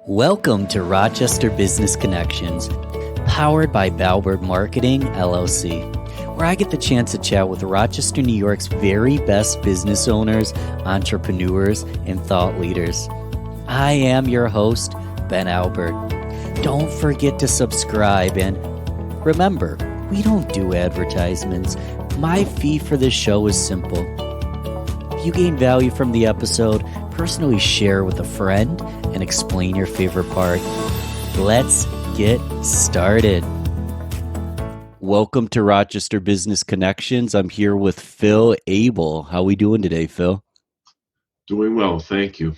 Welcome to Rochester Business Connections, powered by Balbert Marketing, LLC, where I get the chance to chat with Rochester, New York's very best business owners, entrepreneurs, and thought leaders. I am your host, Ben Albert. Don't forget to subscribe, and remember, we don't do advertisements. My fee for this show is simple. If you gain value from the episode, personally share with a friend and explain your favorite part. Let's get started. Welcome to Rochester Business Connections. I'm here with Phil Abel. How are we doing today, Phil? Doing well, thank you.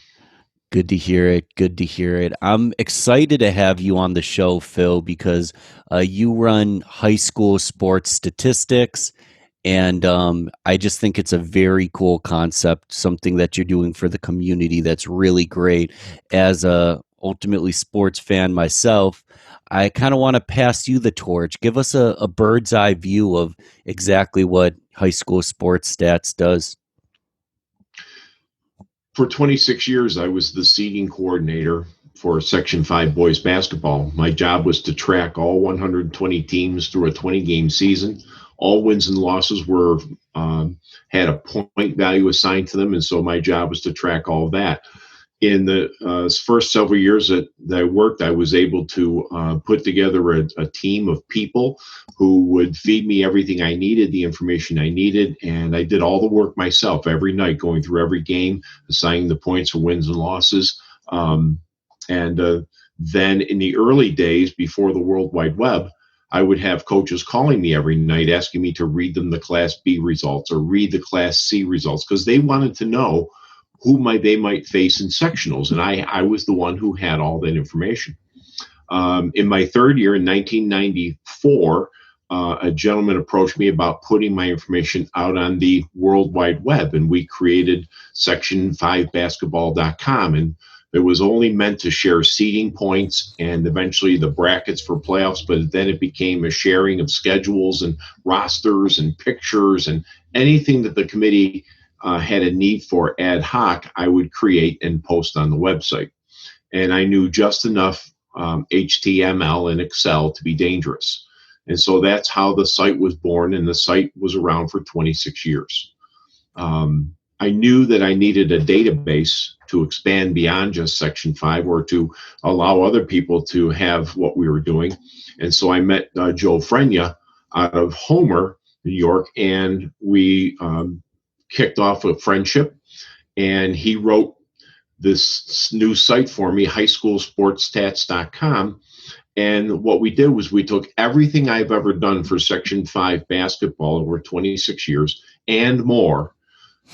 Good to hear it. Good to hear it. I'm excited to have you on the show, Phil, because you run high school sports statistics. And I just think it's a very cool concept, something that you're doing for the community that's really great. As a ultimately sports fan myself, I kind of want to pass you the torch. Give us a bird's eye view of exactly what high school sports stats does. For 26 years, I was the seating coordinator for Section 5 boys basketball. My job was to track all 120 teams through a 20-game season. All wins and losses were had a point value assigned to them, and so my job was to track all of that. In the first several years that I worked, I was able to put together a team of people who would feed me everything I needed, the information I needed, and I did all the work myself every night, going through every game, assigning the points for wins and losses. Then in the early days, before the World Wide Web, I would have coaches calling me every night asking me to read them the Class B results or read the Class C results because they wanted to know who they might face in sectionals. And I was the one who had all that information. In my third year, in 1994, a gentleman approached me about putting my information out on the World Wide Web, and we created section5basketball.com. And it was only meant to share seeding points and eventually the brackets for playoffs, but then it became a sharing of schedules and rosters and pictures and anything that the committee had a need for ad hoc, I would create and post on the website. And I knew just enough HTML and Excel to be dangerous. And so that's how the site was born, and the site was around for 26 years. I knew that I needed a database to expand beyond just Section 5 or to allow other people to have what we were doing. And so I met Joe Frenia out of Homer, New York, and we kicked off a friendship. And he wrote this new site for me, highschoolsportsstats.com. And what we did was we took everything I've ever done for Section 5 basketball over 26 years and more,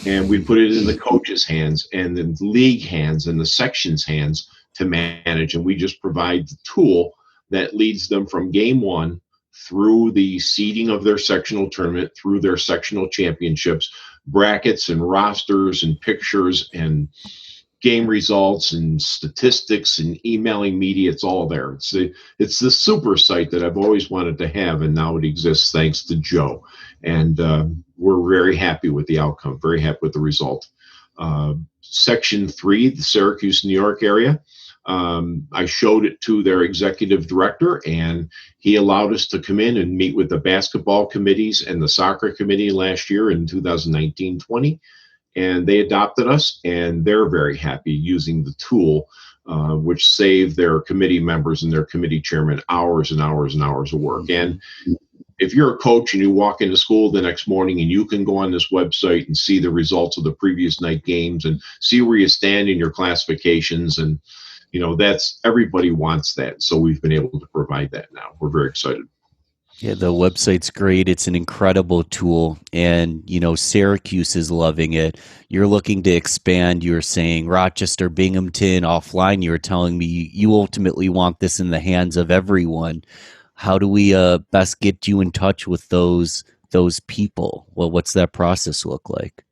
and we put it in the coach's hands and the league hands and the section's hands to manage. And we just provide the tool that leads them from game one through the seeding of their sectional tournament, through their sectional championships, brackets and rosters and pictures and game results and statistics and emailing media. It's all there. It's the super site that I've always wanted to have, and now it exists thanks to Joe. And we're very happy with the outcome, very happy with the result. Section 3, the Syracuse, New York area, I showed it to their executive director, and he allowed us to come in and meet with the basketball committees and the soccer committee last year in 2019-20. And they adopted us, and they're very happy using the tool, which saved their committee members and their committee chairman hours and hours and hours of work. And if you're a coach and you walk into school the next morning and you can go on this website and see the results of the previous night games and see where you stand in your classifications, and that's, everybody wants that. So we've been able to provide that now. We're very excited. Yeah, the website's great. It's an incredible tool. And, Syracuse is loving it. You're looking to expand. You're saying Rochester, Binghamton, offline. You were telling me you ultimately want this in the hands of everyone. How do we best get you in touch with those people? Well, what's that process look like?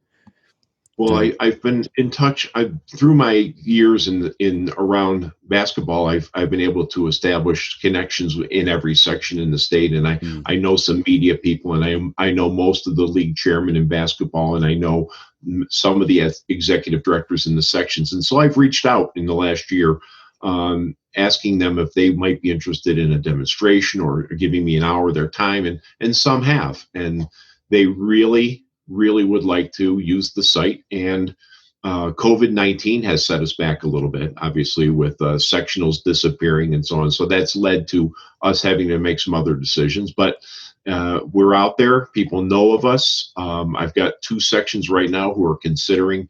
Well, I've been in touch through my years in around basketball. I've been able to establish connections in every section in the state, and I know some media people, and I know most of the league chairmen in basketball, and I know some of the executive directors in the sections. And so I've reached out in the last year asking them if they might be interested in a demonstration or giving me an hour of their time, and some have, and they really would like to use the site. And COVID-19 has set us back a little bit, obviously, with sectionals disappearing and so on. So that's led to us having to make some other decisions. But we're out there. People know of us. I've got 2 sections right now who are considering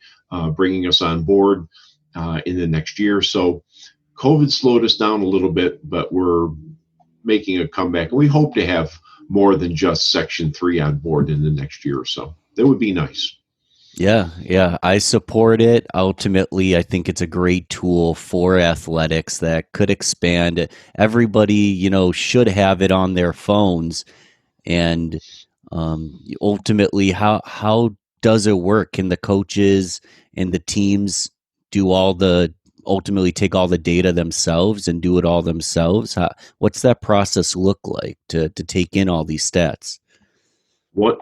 bringing us on board in the next year. So COVID slowed us down a little bit, but we're making a comeback. And we hope to have more than just Section 3 on board in the next year or so. That would be nice. Yeah, I support it. Ultimately, I think it's a great tool for athletics that could expand. Everybody, should have it on their phones. And ultimately, how does it work? Can the coaches and the teams do ultimately take all the data themselves and do it all themselves? What's that process look like to take in all these stats? What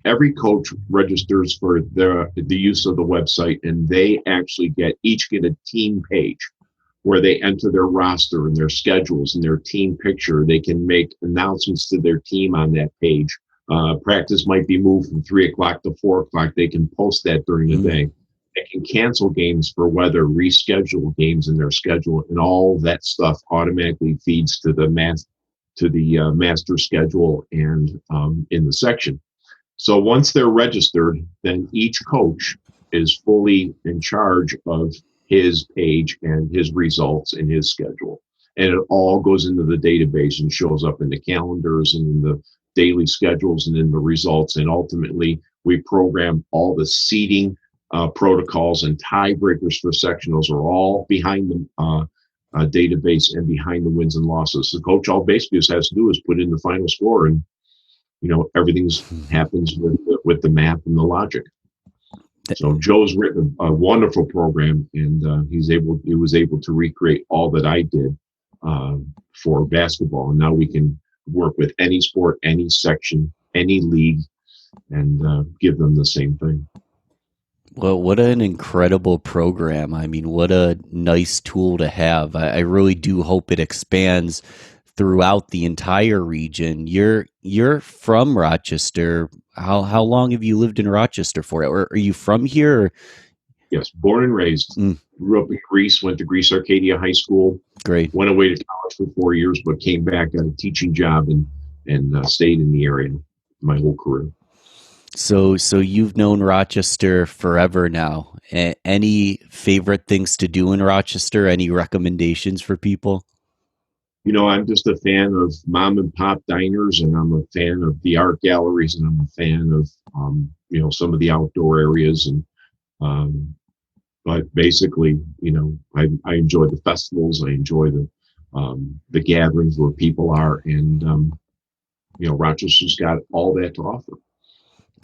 every coach registers for the use of the website, and they actually each get a team page where they enter their roster and their schedules and their team picture. They can make announcements to their team on that page. Practice might be moved from 3 o'clock to 4 o'clock. They can post that during the day. They can cancel games for weather, reschedule games in their schedule, and all that stuff automatically feeds to the master schedule and in the section. So once they're registered, then each coach is fully in charge of his page and his results and his schedule. And it all goes into the database and shows up in the calendars and in the daily schedules and in the results. And ultimately, we program all the seating protocols and tiebreakers for sectionals are all behind the database and behind the wins and losses. The coach all basically has to do is put in the final score, and everything's happens with the math and the logic. So Joe's written a wonderful program, and he was able to recreate all that I did for basketball. And now we can work with any sport, any section, any league, and give them the same thing. Well, what an incredible program. I mean, what a nice tool to have. I really do hope it expands throughout the entire region. You're from Rochester. How long have you lived in Rochester for? Or are you from here? Or? Yes, born and raised. Grew up in Greece, went to Greece Arcadia High School. Great. Went away to college for 4 years, but came back, got a teaching job, and stayed in the area my whole career. So you've known Rochester forever now. Any favorite things to do in Rochester? Any recommendations for people? I'm just a fan of mom and pop diners, and I'm a fan of the art galleries, and I'm a fan of some of the outdoor areas. And but basically, I enjoy the festivals. I enjoy the gatherings where people are, and Rochester's got all that to offer.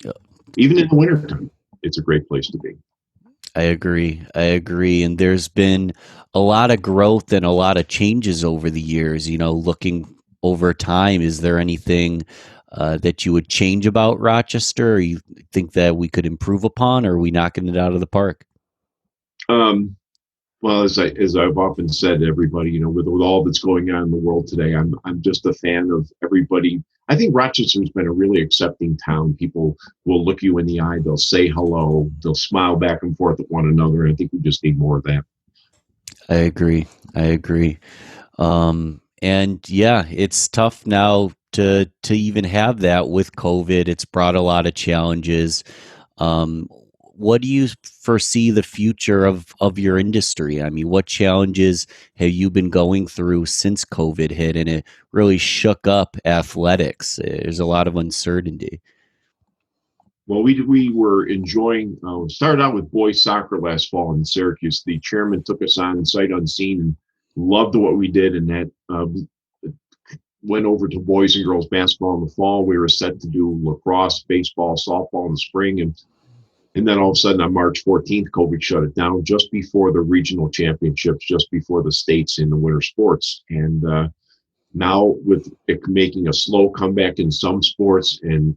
Yeah. Even in the wintertime, it's a great place to be. I agree. And there's been a lot of growth and a lot of changes over the years, looking over time. Is there anything that you would change about Rochester, or you think that we could improve upon, or are we knocking it out of the park? Well, as I've often said to everybody, with all that's going on in the world today, I'm just a fan of everybody. I think Rochester's been a really accepting town. People will look you in the eye, they'll say hello, they'll smile back and forth at one another. I think we just need more of that. I agree. And yeah, it's tough now to even have that with COVID. It's brought a lot of challenges. What do you foresee the future of your industry? I mean, what challenges have you been going through since COVID hit and it really shook up athletics? There's a lot of uncertainty. Well, we were enjoying, started out with boys soccer last fall in Syracuse. The chairman took us on sight unseen and loved what we did, and that went over to boys and girls basketball in the fall. We were set to do lacrosse, baseball, softball in the spring, and then all of a sudden on March 14th, COVID shut it down just before the regional championships, just before the states in the winter sports. And now with it making a slow comeback in some sports and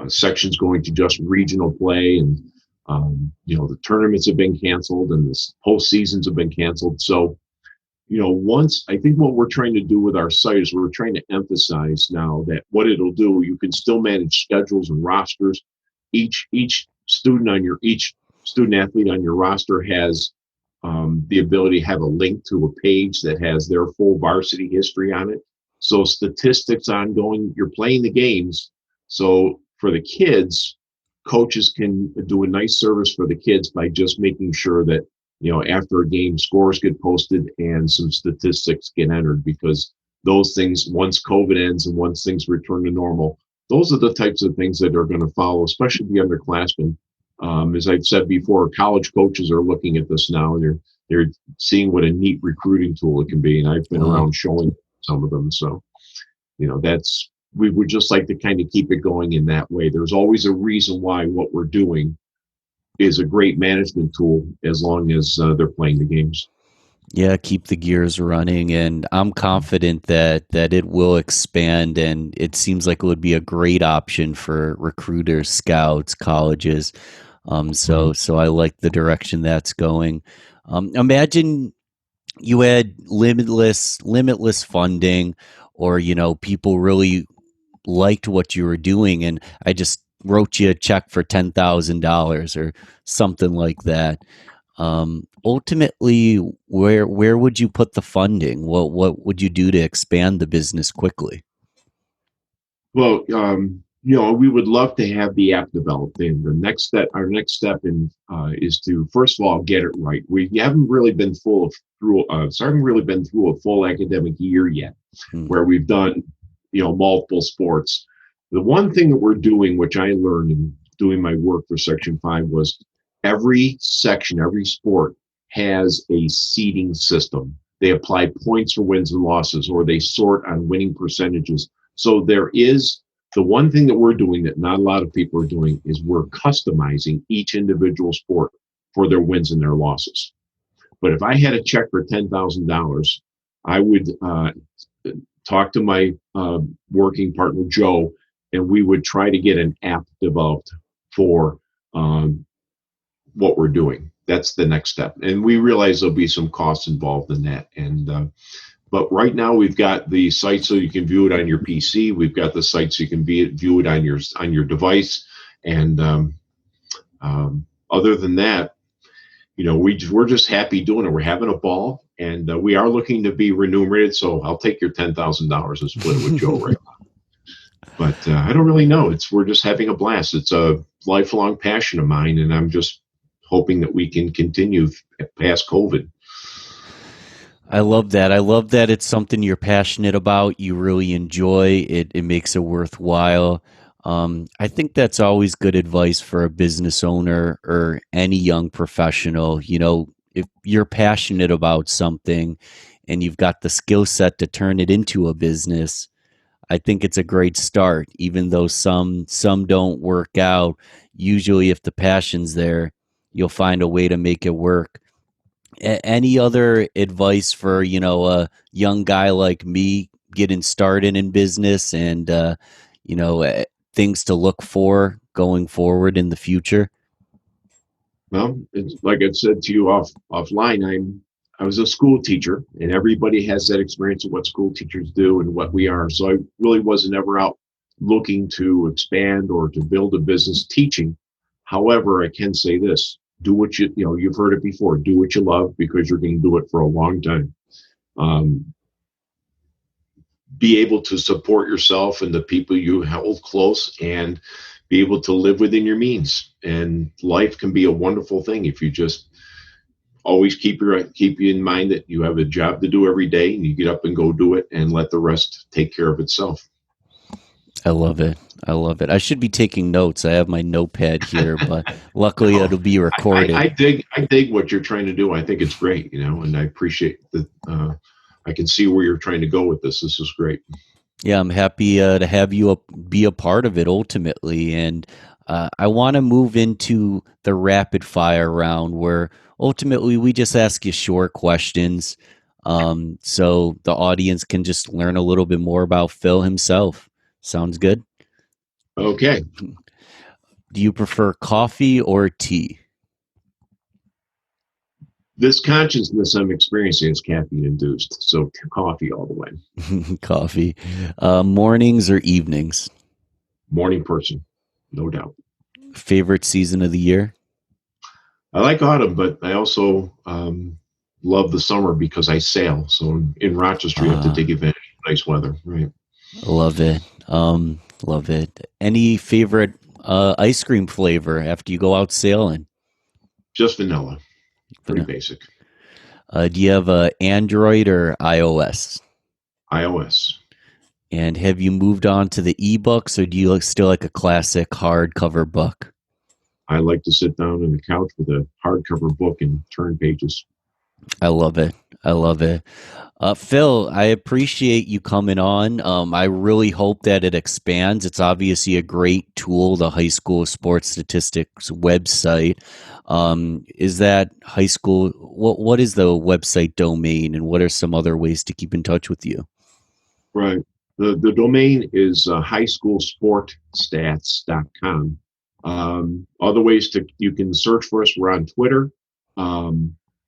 sections going to just regional play and The tournaments have been canceled and the postseasons have been canceled. So, once I think what we're trying to do with our site is we're trying to emphasize now that what it'll do, you can still manage schedules and rosters. Each student athlete on your roster has the ability to have a link to a page that has their full varsity history on it. So statistics ongoing, you're playing the games. So for the kids, coaches can do a nice service for the kids by just making sure that, after a game, scores get posted and some statistics get entered, because those things, once COVID ends and once things return to normal, those are the types of things that are going to follow, especially the underclassmen. As I've said before, college coaches are looking at this now, and they're seeing what a neat recruiting tool it can be. And I've been Wow. around showing some of them. So, that's we would just like to kind of keep it going in that way. There's always a reason why what we're doing is a great management tool, as long as they're playing the games. Yeah, keep the gears running, and I'm confident that it will expand, and it seems like it would be a great option for recruiters, scouts, colleges. Mhm. So I like the direction that's going. Imagine you had limitless funding, or people really liked what you were doing, and I just wrote you a check for $10,000 or something like that. Ultimately, where would you put the funding? What would you do to expand the business quickly? Well, we would love to have the app developed. And our next step is to first of all get it right. We haven't really been haven't really been through a full academic year yet, Hmm. where we've done, multiple sports. The one thing that we're doing, which I learned in doing my work for Section 5, was every section, every sport has a seeding system. They apply points for wins and losses, or they sort on winning percentages. So there is the one thing that we're doing that not a lot of people are doing is we're customizing each individual sport for their wins and their losses. But if I had a check for $10,000, I would talk to my working partner Joe, and we would try to get an app developed for um, what we're doing. That's the next step, and we realize there'll be some costs involved in that. And but right now we've got the site so you can view it on your PC. We've got the site so you can view it on your device. And other than that, we're just happy doing it. We're having a ball, and we are looking to be remunerated. So I'll take your $10,000 and split it with Joe right now. But I don't really know. We're just having a blast. It's a lifelong passion of mine, and I'm just hoping that we can continue past COVID. I love that. I love that it's something you're passionate about. You really enjoy it. It makes it worthwhile. I think that's always good advice for a business owner or any young professional. If you're passionate about something and you've got the skill set to turn it into a business, I think it's a great start. Even though some don't work out, usually if the passion's there, you'll find a way to make it work. Any other advice for a young guy like me getting started in business, and you know uh, things to look for going forward in the future? Well, it's like I've said to you offline. I was a school teacher, and everybody has that experience of what school teachers do and what we are. So I really wasn't ever out looking to expand or to build a business teaching. However, I can say this: do what you've heard it before. Do what you love, because you're going to do it for a long time. Um, be able to support yourself and the people you hold close, and be able to live within your means. And life can be a wonderful thing if you just always keep you in mind that you have a job to do every day, and you get up and go do it, and let the rest take care of itself. I love it. I love it. I should be taking notes. I have my notepad here, but luckily No, it'll be recorded. I dig what you're trying to do. I think it's great, and I appreciate that. I can see where you're trying to go with this. This is great. Yeah, I'm happy to have you be a part of it ultimately. And I want to move into the rapid fire round where ultimately we just ask you short questions, so the audience can just learn a little bit more about Phil himself. Sounds good? Okay. Do you prefer coffee or tea? This consciousness I'm experiencing is caffeine induced, so coffee all the way. Coffee. Mornings or evenings? Morning person, no doubt. Favorite season of the year? I like autumn, but I also love the summer because I sail. So in Rochester, you have to take advantage of nice weather, right? Love it. Love it. Any favorite ice cream flavor after you go out sailing? Just vanilla, pretty Vanilla. basic. Do you have a Android or iOS? iOS. And have you moved on to the ebooks, or do you still like a classic hardcover book? I like to sit down on the couch with a hardcover book and turn pages. I love it. I love it. Phil, I appreciate you coming on. I really hope that it expands. It's obviously a great tool, the high school sports statistics website. Is that high school? What is the website domain, and what are some other ways to keep in touch with you? Right. The domain is highschoolsportstats.com. Other ways you can search for us. We're on Twitter.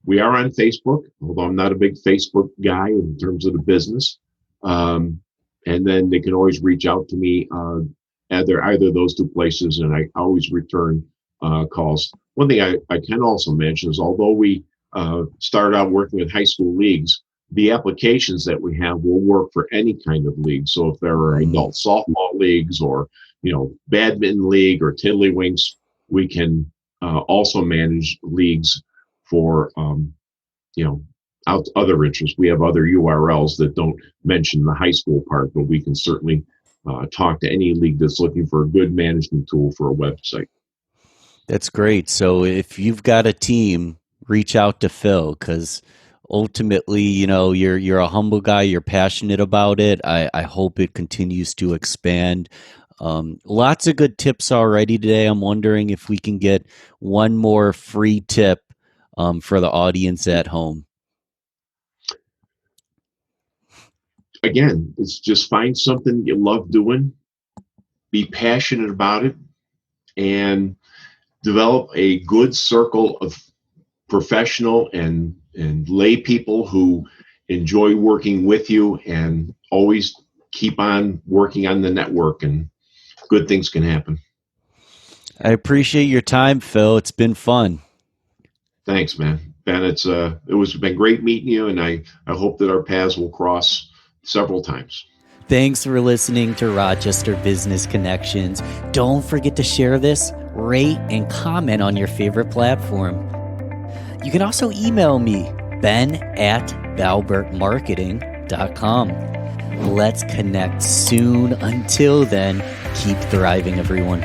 We are on Facebook, although I'm not a big Facebook guy in terms of the business. And then they can always reach out to me either of those two places, and I always return calls. One thing I can also mention is although we started out working with high school leagues, the applications that we have will work for any kind of league. So if there are adult softball leagues or badminton league or tiddlywinks, we can also manage leagues for other interests. We have other URLs that don't mention the high school part, but we can certainly talk to any league that's looking for a good management tool for a website. That's great. So if you've got a team, reach out to Phil, because ultimately, you're a humble guy. You're passionate about it. I hope it continues to expand. Lots of good tips already today. I'm wondering if we can get one more free tip for the audience at home. Again, it's just find something you love doing, be passionate about it, and develop a good circle of professional and lay people who enjoy working with you, and always keep on working on the network, and good things can happen. I appreciate your time, Phil. It's been fun. Thanks, man. Ben, it was been great meeting you, and I hope that our paths will cross several times. Thanks for listening to Rochester Business Connections. Don't forget to share this, rate, and comment on your favorite platform. You can also email me, ben@valbertmarketing.com. Let's connect soon. Until then, keep thriving, everyone.